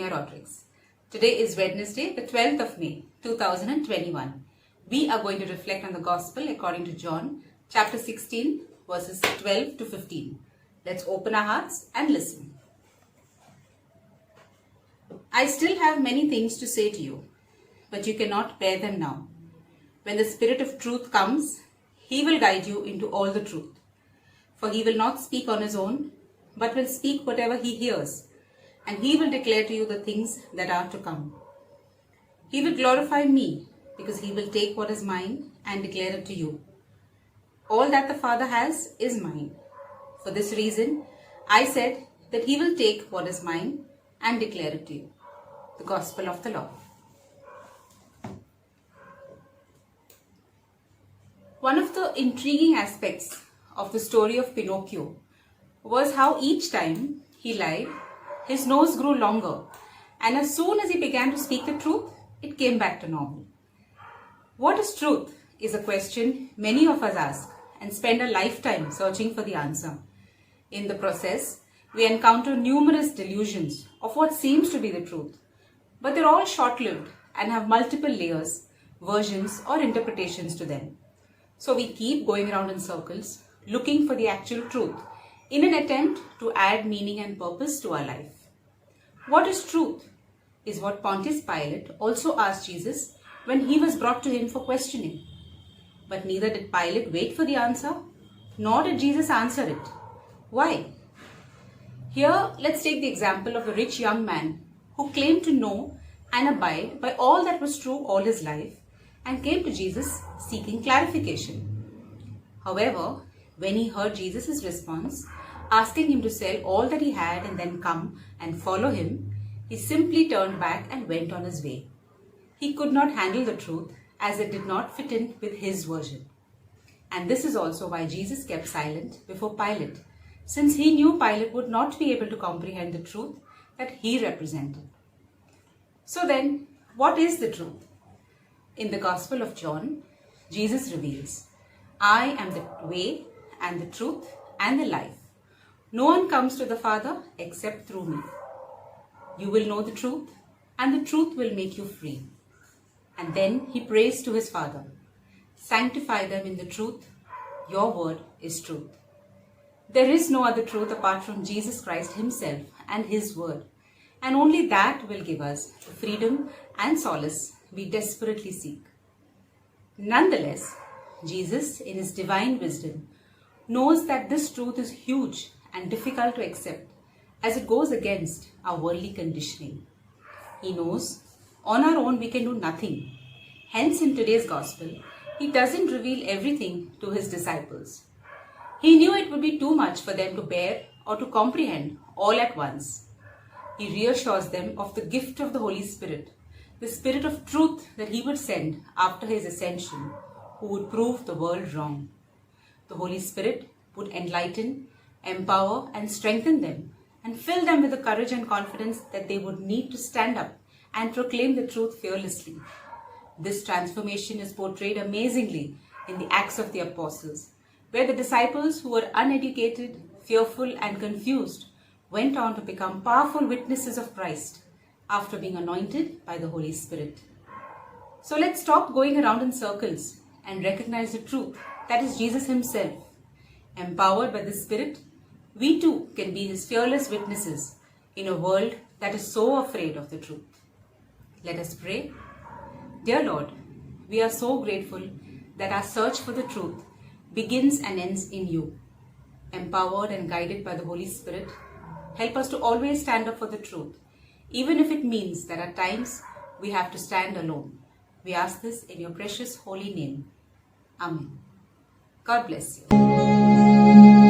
Sonia Rodrigues. Today is Wednesday, the 12th of May, 2021. We are going to reflect on the Gospel according to John, chapter 16, verses 12 to 15. Let's open our hearts and listen. I still have many things to say to you, but you cannot bear them now. When the Spirit of truth comes, He will guide you into all the truth. For He will not speak on His own, but will speak whatever He hears, and He will declare to you the things that are to come. He will glorify me, because He will take what is mine and declare it to you. All that the Father has is mine. For this reason, I said that He will take what is mine and declare it to you. The Gospel of the Lord. One of the intriguing aspects of the story of Pinocchio was how each time he lied, his nose grew longer, and as soon as he began to speak the truth, it came back to normal. What is truth is a question many of us ask and spend a lifetime searching for the answer. In the process, we encounter numerous delusions of what seems to be the truth, but they're all short-lived and have multiple layers, versions, or interpretations to them. So we keep going around in circles, looking for the actual truth in an attempt to add meaning and purpose to our life. What is truth is what Pontius Pilate also asked Jesus when he was brought to him for questioning. But neither did Pilate wait for the answer, nor did Jesus answer it. Why? Here, let's take the example of a rich young man who claimed to know and abide by all that was true all his life and came to Jesus seeking clarification. However, when he heard Jesus' response, asking him to sell all that he had and then come and follow him, he simply turned back and went on his way. He could not handle the truth as it did not fit in with his version. And this is also why Jesus kept silent before Pilate, since he knew Pilate would not be able to comprehend the truth that he represented. So then, what is the truth? In the Gospel of John, Jesus reveals, I am the way and the truth and the life. No one comes to the Father except through me. You will know the truth, and the truth will make you free. And then he prays to his Father, sanctify them in the truth. Your word is truth. There is no other truth apart from Jesus Christ himself and his word, and only that will give us the freedom and solace we desperately seek. Nonetheless, Jesus, in his divine wisdom, knows that this truth is huge and difficult to accept as it goes against our worldly conditioning. He knows on our own we can do nothing. Hence, in today's Gospel, he doesn't reveal everything to his disciples. He knew it would be too much for them to bear or to comprehend all at once. He reassures them of the gift of the Holy Spirit, the Spirit of truth that he would send after his ascension, who would prove the world wrong. The Holy Spirit would enlighten, empower, and strengthen them, and fill them with the courage and confidence that they would need to stand up and proclaim the truth fearlessly. This transformation is portrayed amazingly in the Acts of the Apostles, where the disciples who were uneducated, fearful, and confused went on to become powerful witnesses of Christ after being anointed by the Holy Spirit. So let's stop going around in circles and recognize the truth that is Jesus himself. Empowered by the Spirit, we too can be his fearless witnesses in a world that is so afraid of the truth. Let us pray. Dear Lord, we are so grateful that our search for the truth begins and ends in you. Empowered and guided by the Holy Spirit, help us to always stand up for the truth, even if it means that at times we have to stand alone. We ask this in your precious holy name. Amen. God bless you.